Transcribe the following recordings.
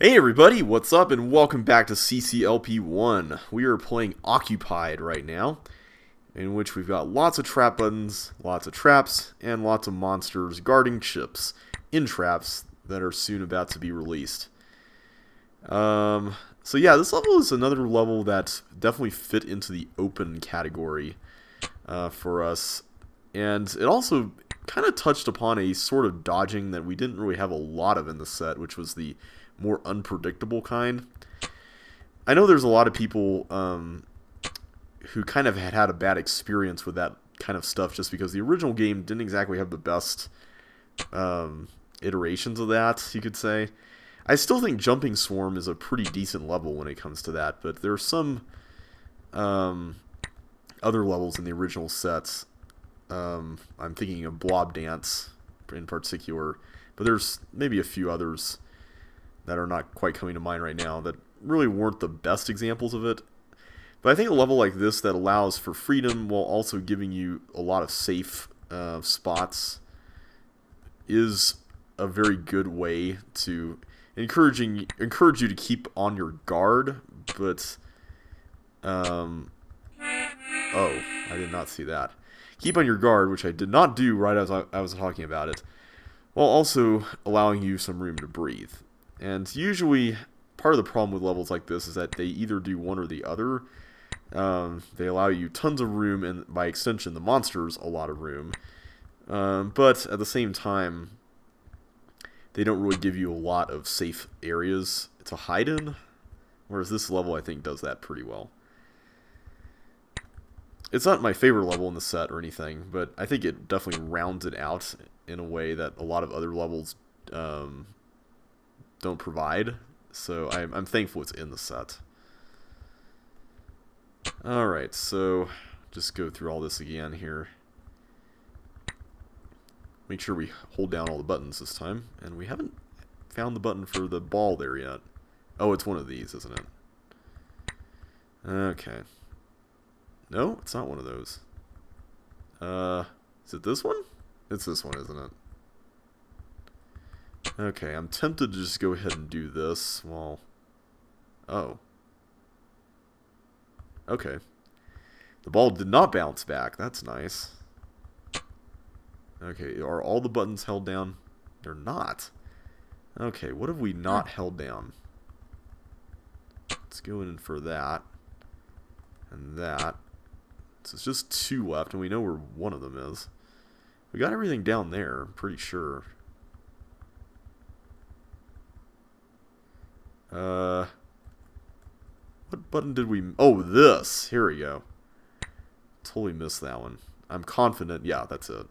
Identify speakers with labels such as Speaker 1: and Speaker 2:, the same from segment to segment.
Speaker 1: Hey everybody, what's up and welcome back to CCLP1. We are playing Occupied right now, in which we've got lots of trap buttons, lots of traps, and lots of monsters guarding ships in traps that are soon about to be released. So yeah, this level is another level that definitely fit into the open category for us, and it also kind of touched upon a sort of dodging that we didn't really have a lot of in the set, which was the more unpredictable kind. I know there's a lot of people who kind of had a bad experience with that kind of stuff just because the original game didn't exactly have the best iterations of that, you could say. I still think Jumping Swarm is a pretty decent level when it comes to that, but there are some other levels in the original sets. I'm thinking of Blob Dance in particular, but there's maybe a few others that are not quite coming to mind right now that really weren't the best examples of it. But I think a level like this that allows for freedom while also giving you a lot of safe spots is a very good way to encourage you to keep on your guard, but oh, I did not see that. Keep on your guard, which I did not do right as I was talking about it, while also allowing you some room to breathe. And usually, part of the problem with levels like this is that they either do one or the other. They allow you tons of room, and by extension, the monsters a lot of room. But at the same time, they don't really give you a lot of safe areas to hide in. Whereas this level, I think, does that pretty well. It's not my favorite level in the set or anything, but I think it definitely rounds it out in a way that a lot of other levels don't provide, so I'm thankful it's in the set. Alright, so just go through all this again here. Make sure we hold down all the buttons this time, and we haven't found the button for the ball there yet. Oh, it's one of these, isn't it? Okay. No, it's not one of those. Is it this one? It's this one, isn't it? Okay, I'm tempted to just go ahead and do this while... Oh. Okay. The ball did not bounce back. That's nice. Okay, are all the buttons held down? They're not. Okay, what have we not held down? Let's go in for that. And that. So it's just two left, and we know where one of them is. We got everything down there, I'm pretty sure. What button did we... Oh, this! Here we go. Totally missed that one. I'm confident... Yeah, that's it.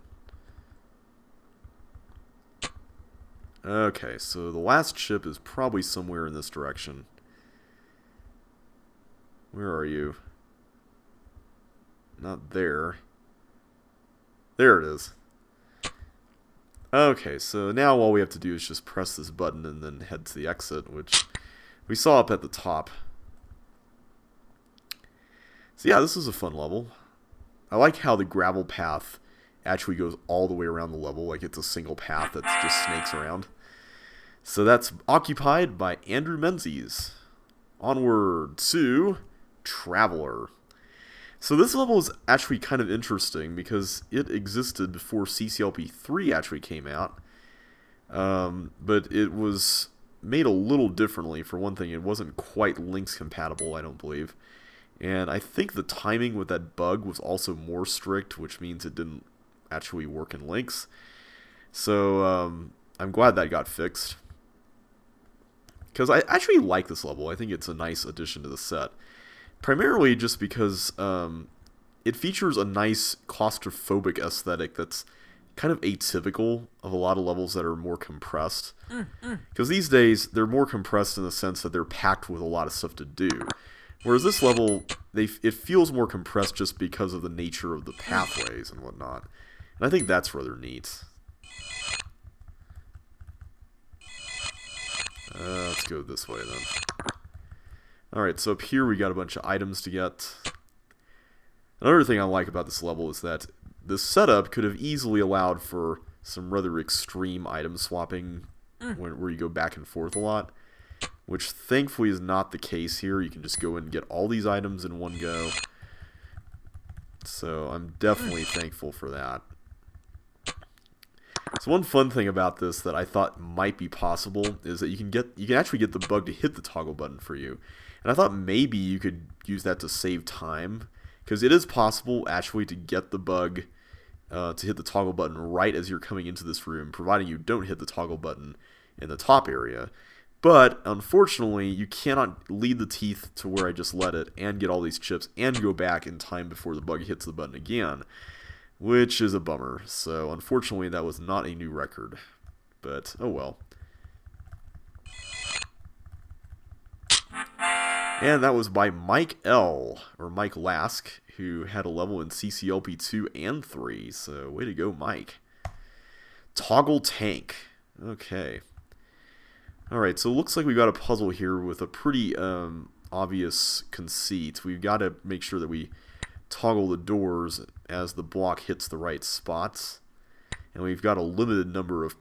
Speaker 1: Okay, so the last ship is probably somewhere in this direction. Where are you? Not there. There it is. Okay, so now all we have to do is just press this button and then head to the exit, which we saw up at the top. So yeah, this is a fun level. I like how the gravel path actually goes all the way around the level, like it's a single path that just snakes around. So that's Occupied by Andrew Menzies. Onward to Traveler. So this level is actually kind of interesting because it existed before CCLP3 actually came out. But it was made a little differently. For one thing, it wasn't quite Lynx compatible, I don't believe. And I think the timing with that bug was also more strict, which means it didn't actually work in Lynx. So I'm glad that got fixed. Because I actually like this level. I think it's a nice addition to the set. Primarily just because it features a nice claustrophobic aesthetic that's kind of atypical of a lot of levels that are more compressed. Because these days, they're more compressed in the sense that they're packed with a lot of stuff to do. Whereas this level, it feels more compressed just because of the nature of the pathways and whatnot. And I think that's rather neat. Let's go this way then. Alright, so up here we got a bunch of items to get. Another thing I like about this level is that this setup could have easily allowed for some rather extreme item swapping where you go back and forth a lot. which thankfully is not the case here. You can just go and get all these items in one go. So I'm definitely thankful for that. So one fun thing about this that I thought might be possible is that you can actually get the bug to hit the toggle button for you. And I thought maybe you could use that to save time, because it is possible actually to get the bug to hit the toggle button right as you're coming into this room, providing you don't hit the toggle button in the top area. But unfortunately, you cannot lead the teeth to where I just led it and get all these chips and go back in time before the bug hits the button again, which is a bummer. So unfortunately, that was not a new record, but oh well. And that was by Mike L, or Mike Lask, who had a level in CCLP2 and 3, so way to go, Mike. Toggle Tank. Okay. Alright, so it looks like we got a puzzle here with a pretty obvious conceit. We've got to make sure that we toggle the doors as the block hits the right spots. And we've got a limited number of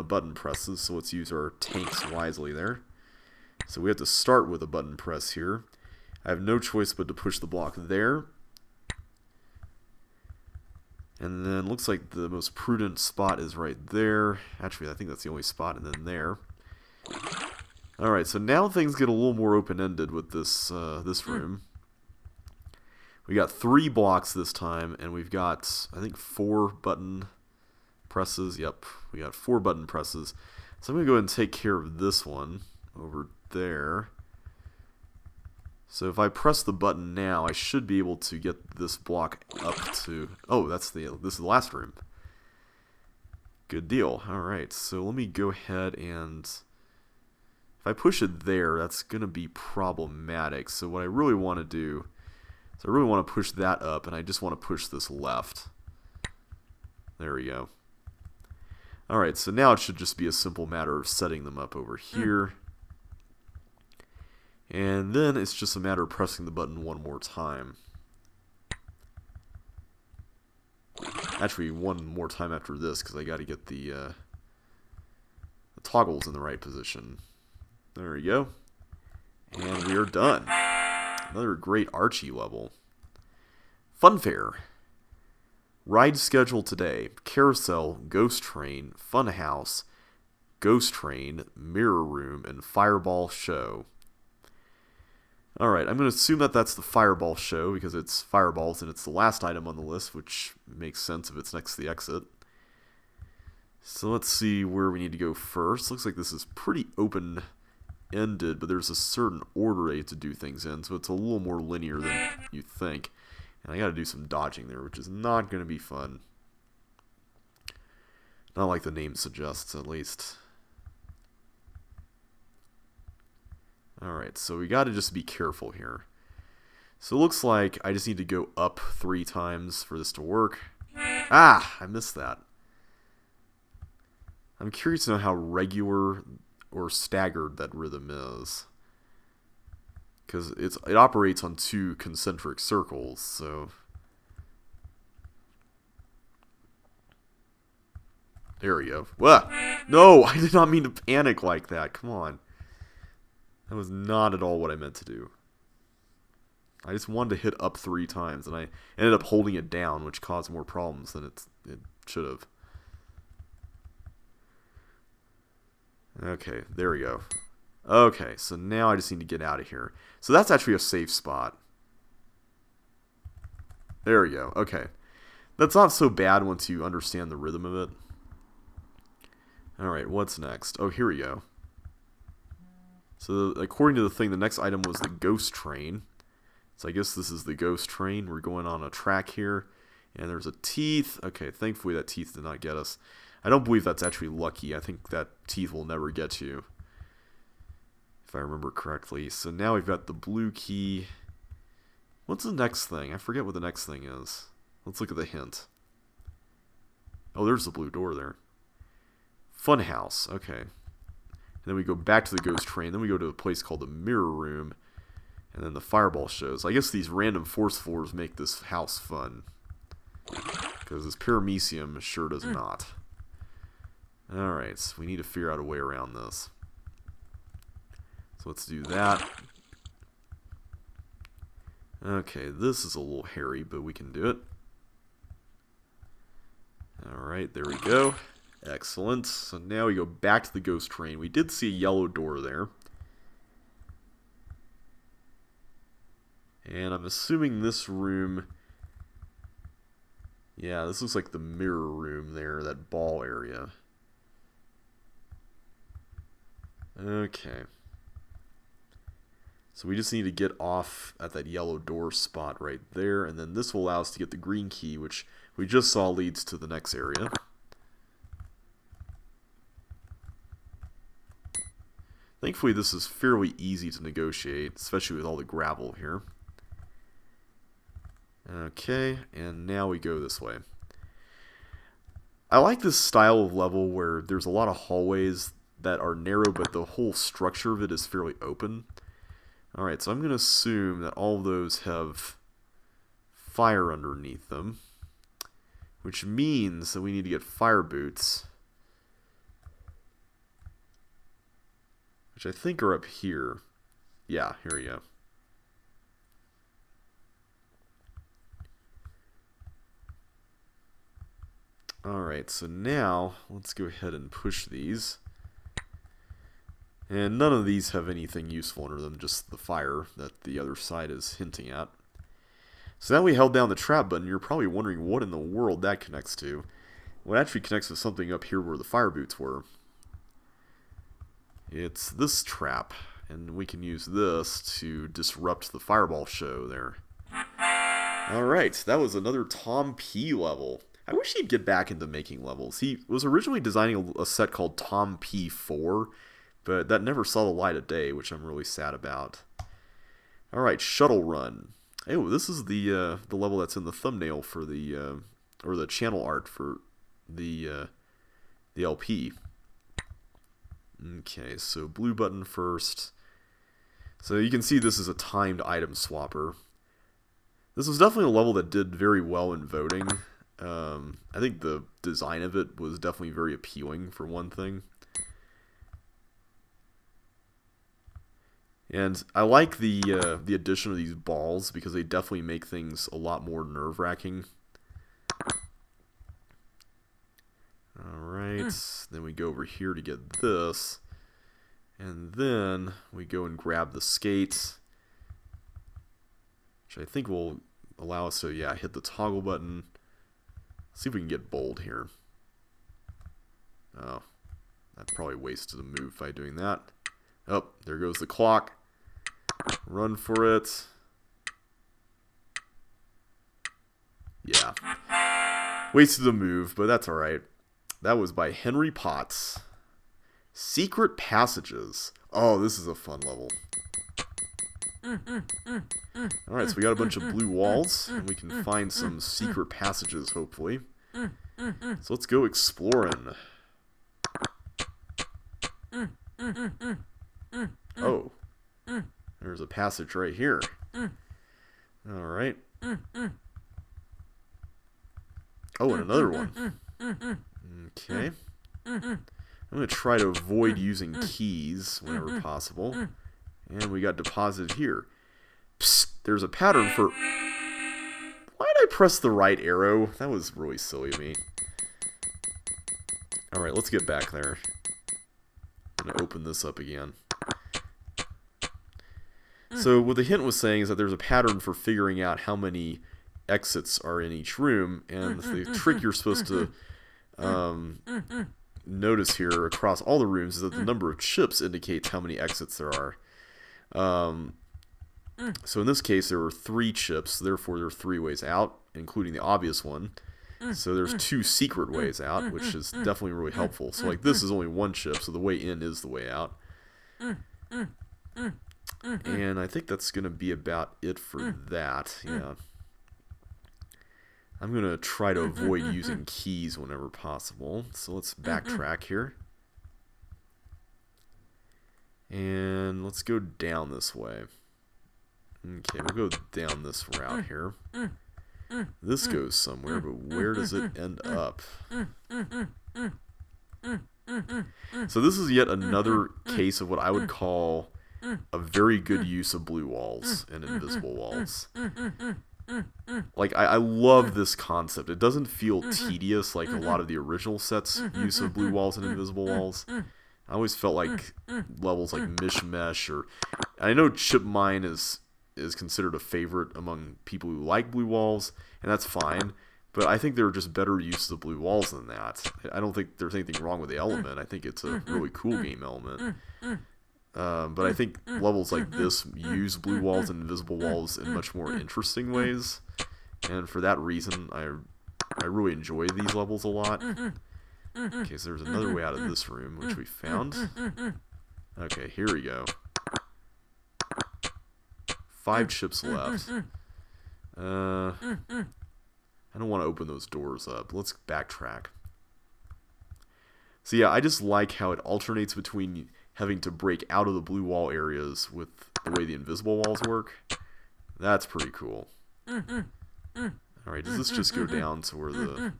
Speaker 1: button presses, so let's use our tanks wisely there. So we have to start with a button press here. I have no choice but to push the block there. And then looks like the most prudent spot is right there. Actually, I think that's the only spot, and then there. Alright, so now things get a little more open-ended with this this room. We got 3 blocks this time, and we've got, I think, 4 button presses. Yep, we got 4 button presses. So I'm going to go ahead and take care of this one over there. So if I press the button now, I should be able to get this block up to... Oh, this is the last room. Good deal. Alright, so let me go ahead and... If I push it there, that's going to be problematic. So what I really want to do is I really want to push that up, and I just want to push this left. There we go. Alright, so now it should just be a simple matter of setting them up over here. And then it's just a matter of pressing the button one more time. Actually, one more time after this, because I got to get the toggles in the right position. There we go. And we are done. Another great Archie level. Funfair. Ride schedule today. Carousel, Ghost Train, Funhouse, Ghost Train, Mirror Room, and Fireball Show. Alright, I'm going to assume that that's the Fireball Show because it's fireballs and it's the last item on the list, which makes sense if it's next to the exit. So let's see where we need to go first. Looks like this is pretty open-ended, but there's a certain order I have to do things in, so it's a little more linear than you think. And I got to do some dodging there, which is not going to be fun. Not like the name suggests, at least. Alright, so we got to just be careful here. So it looks like I just need to go up 3 times for this to work. Ah! I missed that. I'm curious to know how regular or staggered that rhythm is. Because it operates on 2 concentric circles, so... There we go. What? No! I did not mean to panic like that. Come on. That was not at all what I meant to do. I just wanted to hit up 3 times, and I ended up holding it down, which caused more problems than it should have. Okay, there we go. Okay, so now I just need to get out of here. So that's actually a safe spot. There we go. Okay. That's not so bad once you understand the rhythm of it. Alright, what's next? Oh, here we go. So, according to the thing, the next item was the Ghost Train. So I guess this is the Ghost Train. We're going on a track here. And there's a teeth. Okay, thankfully that teeth did not get us. I don't believe that's actually lucky. I think that teeth will never get you, if I remember correctly. So now we've got the blue key. What's the next thing? I forget what the next thing is. Let's look at the hint. Oh, there's the blue door there. Funhouse. Okay. And then we go back to the Ghost Train. Then we go to a place called the Mirror Room. And then the Fireball shows. I guess these random force floors make this house fun. Because this Paramecium sure does not. Alright, so we need to figure out a way around this. So let's do that. Okay, this is a little hairy, but we can do it. Alright, there we go. Excellent. So now we go back to the ghost train. We did see a yellow door there. And I'm assuming this room... Yeah, this looks like the mirror room there, that ball area. Okay. So we just need to get off at that yellow door spot right there, and then this will allow us to get the green key, which we just saw leads to the next area. Thankfully, this is fairly easy to negotiate, especially with all the gravel here. Okay, and now we go this way. I like this style of level where there's a lot of hallways that are narrow, but the whole structure of it is fairly open. Alright, so I'm going to assume that all of those have fire underneath them, which means that we need to get fire boots, which I think are up here. Yeah, here we go. Alright, so now let's go ahead and push these. And none of these have anything useful under them, just the fire that the other side is hinting at. So now we held down the trap button. You're probably wondering what in the world that connects to. Well, it actually connects to something up here where the fire boots were. It's this trap, and we can use this to disrupt the fireball show there. Alright, that was another Tom P level. I wish he'd get back into making levels. He was originally designing a set called Tom P4, but that never saw the light of day, which I'm really sad about. Alright, Shuttle Run. Oh, this is the level that's in the thumbnail for the, or the channel art for the LP. Okay, so blue button first. So you can see this is a timed item swapper. This was definitely a level that did very well in voting. I think the design of it was definitely very appealing, for one thing. And I like the addition of these balls, because they definitely make things a lot more nerve-wracking. Alright, then we go over here to get this. And then we go and grab the skates, which I think will allow us to, yeah, hit the toggle button. See if we can get bold here. Oh, that probably wasted a move by doing that. Oh, there goes the clock. Run for it. Yeah. Wasted a move, but that's alright. That was by Henry Potts. Secret Passages. Oh, this is a fun level. Alright, so we got a bunch of blue walls, and we can find some secret passages, hopefully. So let's go exploring. Oh. There's a passage right here. Alright. Oh, and another one. Okay. I'm going to try to avoid using keys whenever possible. And we got deposited here. Psst, there's a pattern for... Why did I press the right arrow? That was really silly of me. Alright, let's get back there. I'm going to open this up again. So what the hint was saying is that there's a pattern for figuring out how many exits are in each room, and the trick you're supposed to notice here across all the rooms is that the number of chips indicates how many exits there are. So in this case there were 3 chips, therefore there are 3 ways out, including the obvious one. So there's 2 secret ways out, which is definitely really helpful. So like this is only 1 chip, so the way in is the way out. And I think that's going to be about it for that. Yeah. I'm going to try to avoid using keys whenever possible. So let's backtrack here. And let's go down this way. Okay, we'll go down this route here. This goes somewhere, but where does it end up? So this is yet another case of what I would call a very good use of blue walls and invisible walls. Like, I love this concept. It doesn't feel tedious like a lot of the original sets' use of blue walls and invisible walls. I always felt like levels like Mishmash, or I know Chip Mine is considered a favorite among people who like blue walls, and that's fine. But I think there are just better uses of blue walls than that. I don't think there's anything wrong with the element. I think it's a really cool game element. But I think levels like this use blue walls and invisible walls in much more interesting ways. And for that reason, I really enjoy these levels a lot. Okay, so there's another way out of this room, which we found. Okay, here we go. 5 chips left. I don't want to open those doors up. Let's backtrack. So yeah, I just like how it alternates between having to break out of the blue wall areas with the way the invisible walls work. That's pretty cool. Alright, does this just go down to where the...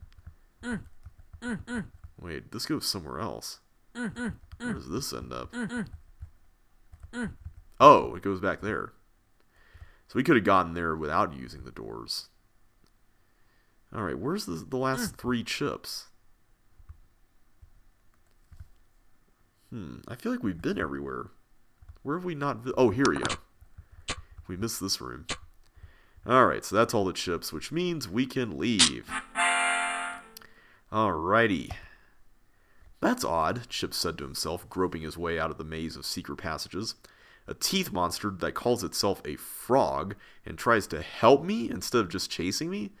Speaker 1: Wait, this goes somewhere else. Where does this end up? Oh, it goes back there. So we could have gotten there without using the doors. Alright, where's the last 3 chips? I feel like we've been everywhere. Where have we not... Oh, here we go. We missed this room. Alright, so that's all the chips, which means we can leave. Alrighty. That's odd, Chip said to himself, groping his way out of the maze of secret passages. A teeth monster that calls itself a frog and tries to help me instead of just chasing me?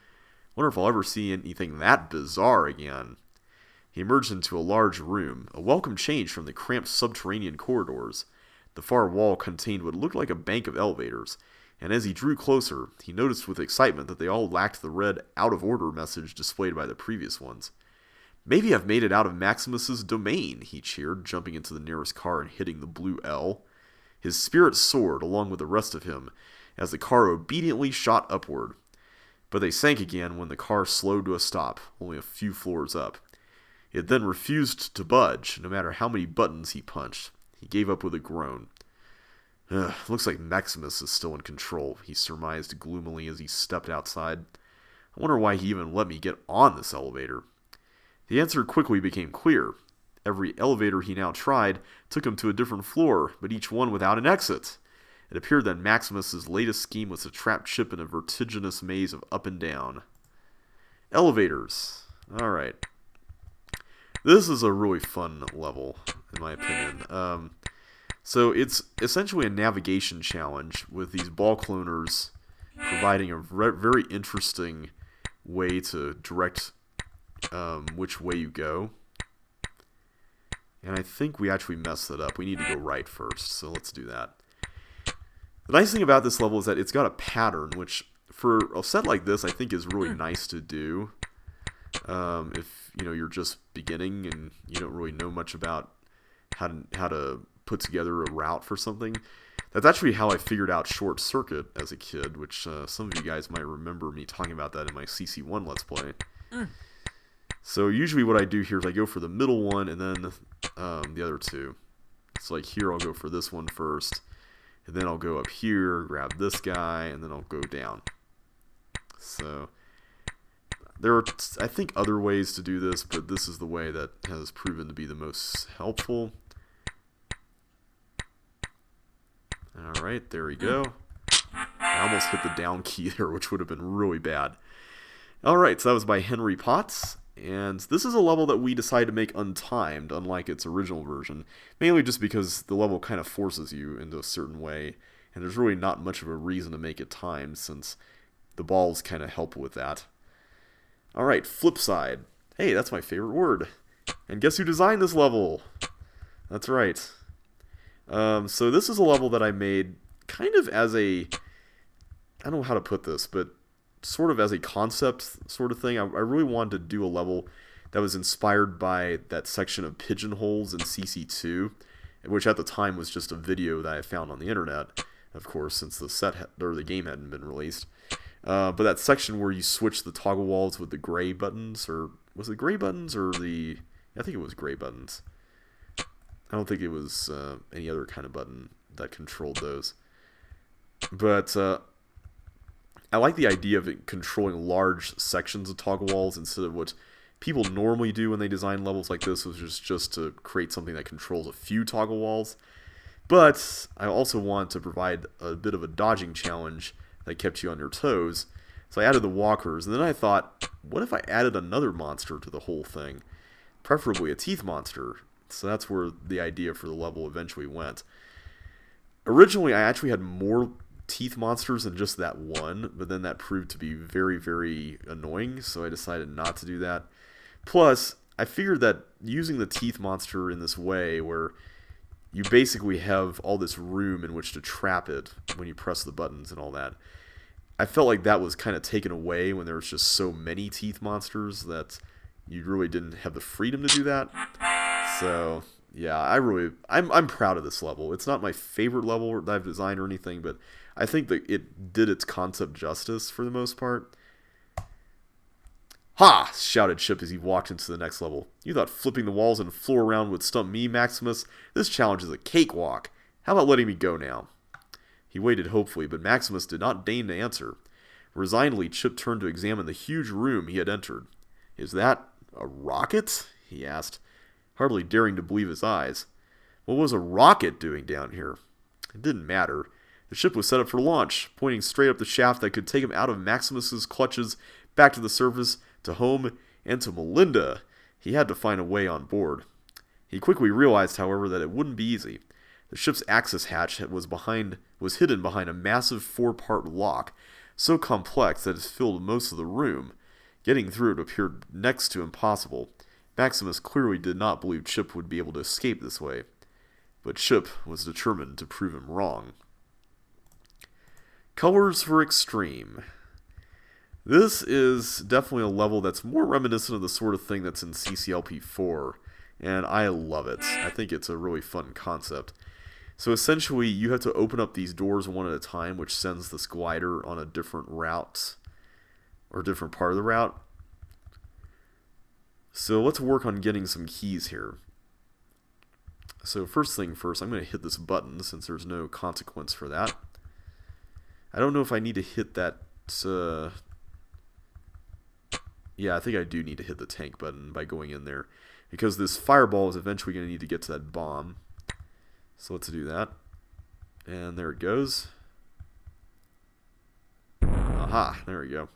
Speaker 1: Wonder if I'll ever see anything that bizarre again. He emerged into a large room, a welcome change from the cramped subterranean corridors. The far wall contained what looked like a bank of elevators, and as he drew closer, he noticed with excitement that they all lacked the red out-of-order message displayed by the previous ones. Maybe I've made it out of Maximus's domain, he cheered, jumping into the nearest car and hitting the blue L. His spirit soared along with the rest of him as the car obediently shot upward. But they sank again when the car slowed to a stop, only a few floors up. It then refused to budge, no matter how many buttons he punched. He gave up with a groan. Looks like Maximus is still in control, he surmised gloomily as he stepped outside. I wonder why he even let me get on this elevator. The answer quickly became clear. Every elevator he now tried took him to a different floor, but each one without an exit. It appeared that Maximus's latest scheme was to trap Chip in a vertiginous maze of up and down. Elevators. Alright. This is a really fun level, in my opinion. So it's essentially a navigation challenge with these ball cloners providing a very interesting way to direct which way you go. And I think we actually messed it up. We need to go right first, so let's do that. The nice thing about this level is that it's got a pattern, which for a set like this I think is really nice to do. If you're just beginning and you don't really know much about how to put together a route for something. That's actually how I figured out Short Circuit as a kid, which some of you guys might remember me talking about that in my CC1 Let's Play. So usually what I do here is I go for the middle one and then the other two. So like here I'll go for this one first, and then I'll go up here, grab this guy, and then I'll go down. So there are, I think, other ways to do this, but this is the way that has proven to be the most helpful. Alright, there we go. I almost hit the down key there, which would have been really bad. Alright, so that was by Henry Potts. And this is a level that we decided to make untimed, unlike its original version. Mainly just because the level kind of forces you into a certain way. And there's really not much of a reason to make it timed, since the balls kind of help with that. Alright, flip side. Hey, that's my favorite word. And guess who designed this level? That's right. So this is a level that I made kind of as a... I don't know how to put this, but sort of as a concept sort of thing. I really wanted to do a level that was inspired by that section of pigeonholes in CC2, which at the time was just a video that I found on the internet, of course, since the game hadn't been released. But that section where you switch the toggle walls with the gray buttons, or was it gray buttons or I think it was gray buttons. I don't think it was any other kind of button. that controlled those. But I like the idea of it controlling large sections of toggle walls instead of what people normally do when they design levels like this, which is just to create something that controls a few toggle walls. But I also want to provide a bit of a dodging challenge that kept you on your toes. So I added the walkers, and then I thought, what if I added another monster to the whole thing? Preferably a teeth monster. So that's where the idea for the level eventually went. Originally, I actually had more teeth monsters than just that one, but then that proved to be very, very annoying, so I decided not to do that. Plus, I figured that using the teeth monster in this way, where you basically have all this room in which to trap it when you press the buttons and all that, I felt like that was kind of taken away when there was just so many teeth monsters that you really didn't have the freedom to do that. So yeah, I'm proud of this level. It's not my favorite level that I've designed or anything, but I think that it did its concept justice for the most part. "Ha!" shouted Chip as he walked into the next level. "You thought flipping the walls and floor around would stump me, Maximus? This challenge is a cakewalk. How about letting me go now?" He waited hopefully, but Maximus did not deign to answer. Resignedly, Chip turned to examine the huge room he had entered. "Is that a rocket?" he asked, hardly daring to believe his eyes. What was a rocket doing down here? It didn't matter. The ship was set up for launch, pointing straight up the shaft that could take him out of Maximus's clutches, back to the surface, to home, and to Melinda. He had to find a way on board. He quickly realized, however, that it wouldn't be easy. The ship's access hatch was hidden behind a massive 4-part lock, so complex that it filled most of the room. Getting through it appeared next to impossible. Maximus clearly did not believe Chip would be able to escape this way. But Chip was determined to prove him wrong. Colors for Extreme. This is definitely a level that's more reminiscent of the sort of thing that's in CCLP4, and I love it. I think it's a really fun concept. So essentially, you have to open up these doors one at a time, which sends this glider on a different route, or different part of the route. So let's work on getting some keys here. So first thing first, I'm going to hit this button since there's no consequence for that. I don't know if I need to hit that... Yeah, I think I do need to hit the tank button by going in there, because this fireball is eventually going to need to get to that bomb. So let's do that. And there it goes. Aha, there we go.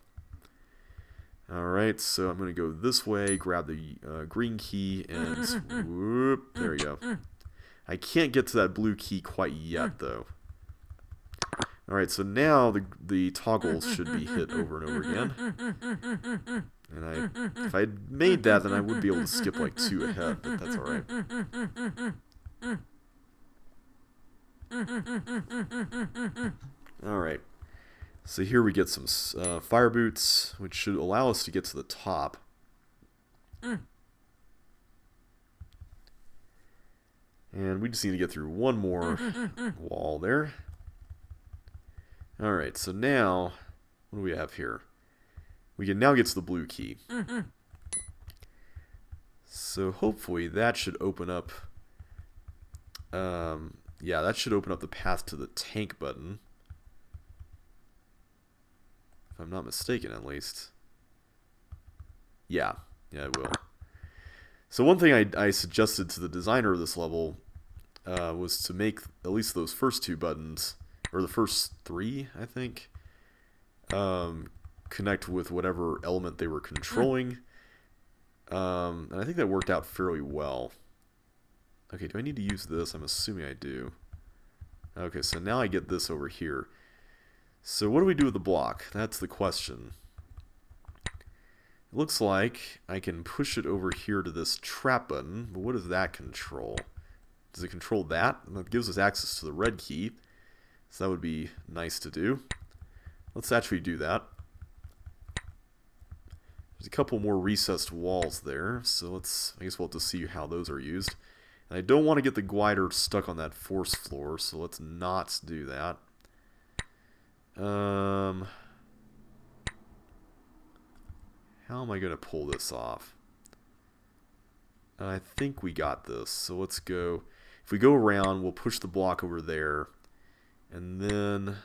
Speaker 1: Alright, so I'm going to go this way, grab the green key, and whoop, there we go. I can't get to that blue key quite yet, though. Alright, so now the toggles should be hit over and over again. And if I had made that, then I would be able to skip like 2 ahead, but that's alright. Alright. So here we get some fire boots, which should allow us to get to the top. And we just need to get through one more wall there. Alright, so now, what do we have here? We can now get to the blue key. So hopefully that should open up... yeah, that should open up the path to the tank button. If I'm not mistaken, at least. Yeah, it will. So one thing I suggested to the designer of this level was to make at least those first 2 buttons, or the first 3, I think, connect with whatever element they were controlling. And I think that worked out fairly well. Okay, do I need to use this? I'm assuming I do. Okay, so now I get this over here. So what do we do with the block? That's the question. It looks like I can push it over here to this trap button, but what does that control? Does it control that? And that gives us access to the red key, so that would be nice to do. Let's actually do that. There's a couple more recessed walls there, so I guess we'll have to see how those are used. And I don't want to get the glider stuck on that force floor, so let's not do that. How am I going to pull this off? I think we got this, so let's go. If we go around, we'll push the block over there. And then...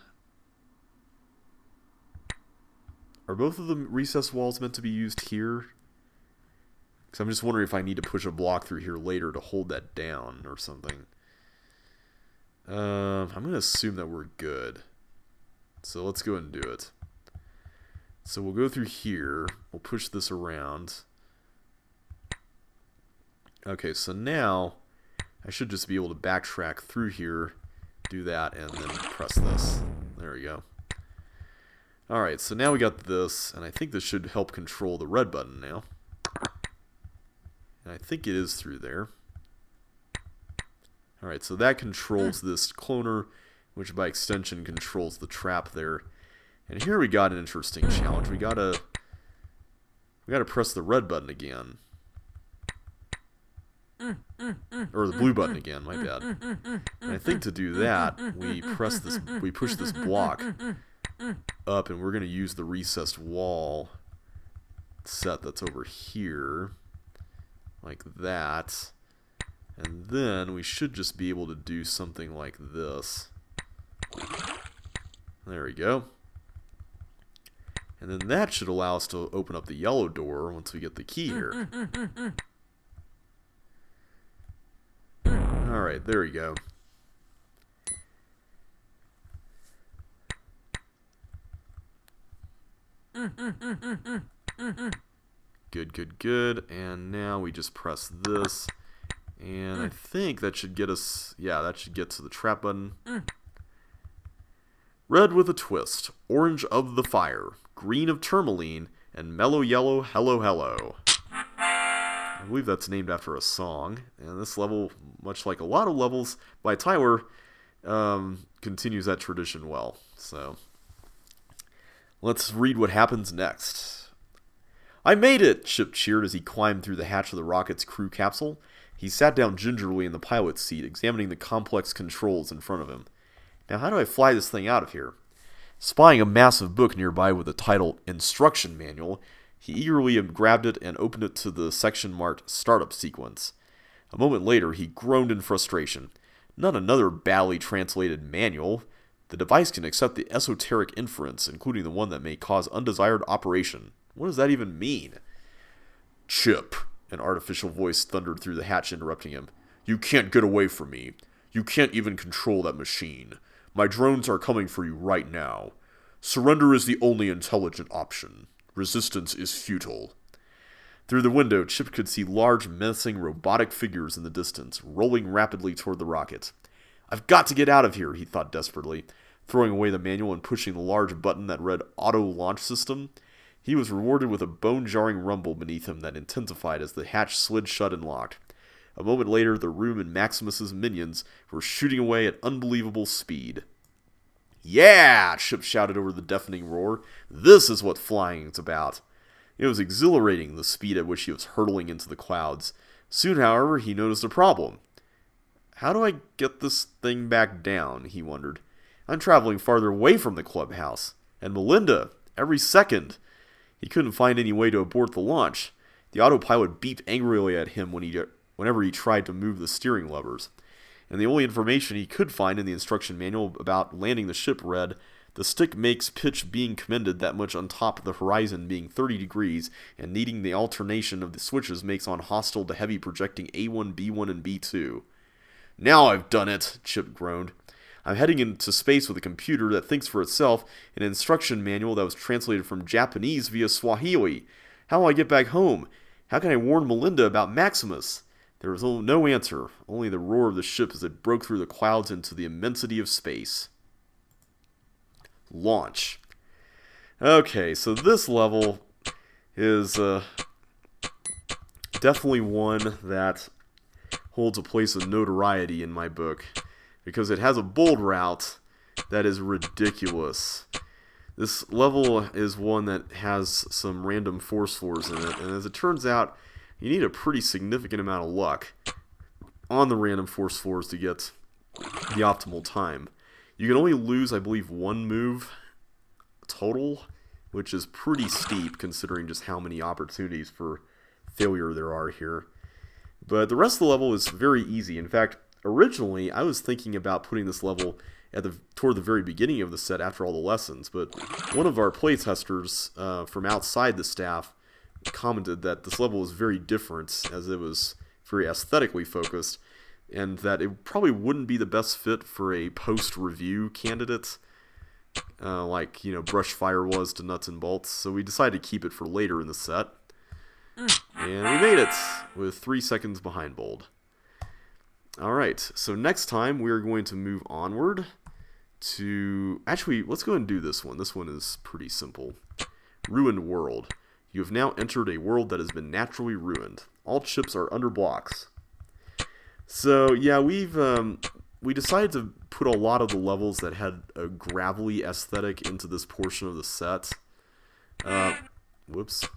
Speaker 1: Are both of the recessed walls meant to be used here? Because I'm just wondering if I need to push a block through here later to hold that down or something. I'm going to assume that we're good. So let's go ahead and do it. So we'll go through here. We'll push this around. Okay, so now I should just be able to backtrack through here, do that, and then press this. There we go. Alright, so now we got this, and I think this should help control the red button now. And I think it is through there. Alright, so that controls this cloner, which by extension controls the trap there. And here we got an interesting challenge. We gotta press the red button again. Or the blue button again, my bad. And I think to do that, we push this block up, and we're gonna use the recessed wall set that's over here. Like that. And then we should just be able to do something like this. There we go. And then that should allow us to open up the yellow door once we get the key here. Alright, there we go. Good, good, good. And now we just press this. And I think that should get us... Yeah, that should get to the trap button. Red with a twist. Orange of the fire. Green of tourmaline. And mellow yellow, hello, hello. I believe that's named after a song. And this level, much like a lot of levels by Tyler, continues that tradition well. So, let's read what happens next. I made it! Chip cheered as he climbed through the hatch of the rocket's crew capsule. He sat down gingerly in the pilot's seat, examining the complex controls in front of him. Now, how do I fly this thing out of here? Spying a massive book nearby with the title Instruction Manual, he eagerly grabbed it and opened it to the section marked Startup Sequence. A moment later, he groaned in frustration. Not another badly translated manual. The device can accept the esoteric inference, including the one that may cause undesired operation. What does that even mean? Chip, an artificial voice thundered through the hatch, interrupting him. You can't get away from me. You can't even control that machine. My drones are coming for you right now. Surrender is the only intelligent option. Resistance is futile. Through the window, Chip could see large, menacing robotic figures in the distance, rolling rapidly toward the rocket. I've got to get out of here, he thought desperately. Throwing away the manual and pushing the large button that read Auto Launch System, he was rewarded with a bone-jarring rumble beneath him that intensified as the hatch slid shut and locked. A moment later, the room and Maximus's minions were shooting away at unbelievable speed. Yeah! Chip shouted over the deafening roar. This is what flying's about. It was exhilarating, the speed at which he was hurtling into the clouds. Soon, however, he noticed a problem. How do I get this thing back down, he wondered. I'm traveling farther away from the clubhouse. And Melinda, every second. He couldn't find any way to abort the launch. The autopilot beeped angrily at him whenever he tried to move the steering levers. And the only information he could find in the instruction manual about landing the ship read, the stick makes pitch being commended that much on top of the horizon being 30 degrees, and needing the alternation of the switches makes on hostile to heavy projecting A1, B1, and B2. Now I've done it, Chip groaned. I'm heading into space with a computer that thinks for itself, an instruction manual that was translated from Japanese via Swahili. How will I get back home? How can I warn Melinda about Maximus? There was no answer, only the roar of the ship as it broke through the clouds into the immensity of space. Launch. Okay, so this level is definitely one that holds a place of notoriety in my book, because it has a bold route that is ridiculous. This level is one that has some random force floors in it, and as it turns out, you need a pretty significant amount of luck on the random force floors to get the optimal time. You can only lose, I believe, one move total, which is pretty steep considering just how many opportunities for failure there are here. But the rest of the level is very easy. In fact, originally, I was thinking about putting this level toward the very beginning of the set after all the lessons, but one of our playtesters from outside the staff commented that this level was very different, as it was very aesthetically focused, and that it probably wouldn't be the best fit for a post-review candidate, like, you know, Brushfire was to Nuts and Bolts. So we decided to keep it for later in the set, and we made it with 3 seconds behind Bold. Alright, so next time we're going to move onward to... Actually, let's go ahead and do this one. This one is pretty simple. Ruined World. You have now entered a world that has been naturally ruined. All chips are under blocks. So, yeah, we decided to put a lot of the levels that had a gravelly aesthetic into this portion of the set. Whoops.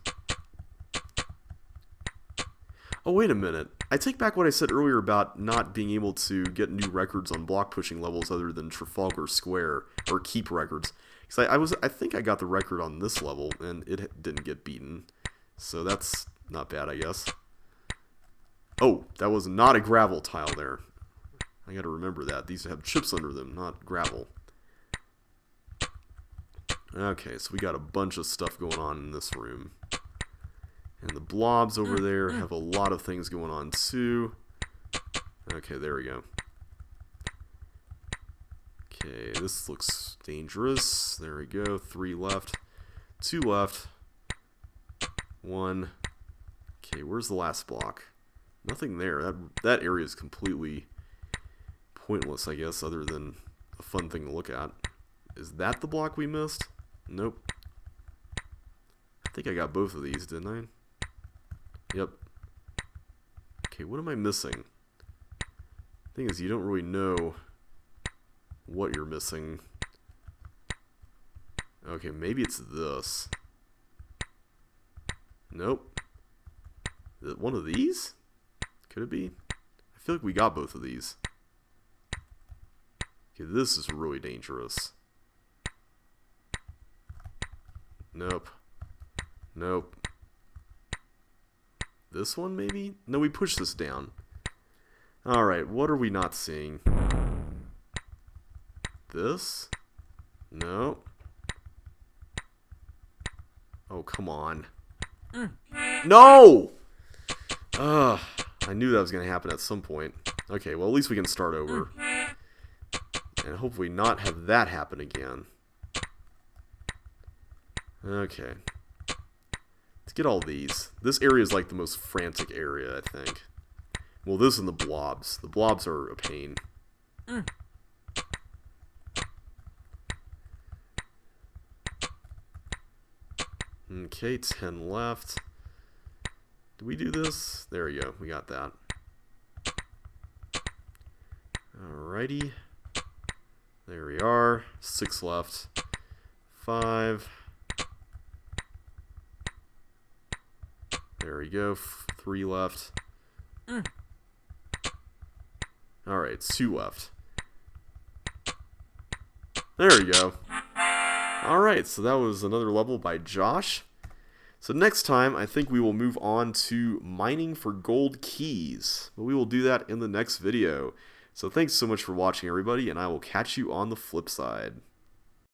Speaker 1: Oh, wait a minute. I take back what I said earlier about not being able to get new records on block pushing levels other than Trafalgar Square, or keep records. Because I think I got the record on this level, and it didn't get beaten. So that's not bad, I guess. Oh, that was not a gravel tile there. I gotta remember that. These have chips under them, not gravel. Okay, so we got a bunch of stuff going on in this room. And the blobs over there have a lot of things going on too. Okay, there we go. Okay, this looks dangerous. There we go. 3 left. 2 left. 1. Okay, where's the last block? Nothing there. That area is completely pointless, I guess, other than a fun thing to look at. Is that the block we missed? Nope. I think I got both of these, didn't I? Yep. Okay, what am I missing? Thing is, you don't really know what you're missing. Okay, maybe it's this. Nope. Is it one of these? Could it be? I feel like we got both of these. Okay, this is really dangerous. Nope. Nope. This one, maybe? No, we pushed this down. Alright, what are we not seeing? This? No. Oh, come on. No! Ugh, I knew that was going to happen at some point. Okay, well, at least we can start over. And hopefully not have that happen again. Okay. Let's get all these. This area is like the most frantic area, I think. Well, this and the blobs. The blobs are a pain. Okay, 10 left. Did we do this? There we go. We got that. Alrighty. There we are. 6 left. 5. There we go. 3 left. Alright, 2 left. There we go. Alright, so that was another level by Josh. So next time, I think we will move on to mining for gold keys. But we will do that in the next video. So thanks so much for watching, everybody, and I will catch you on the flip side.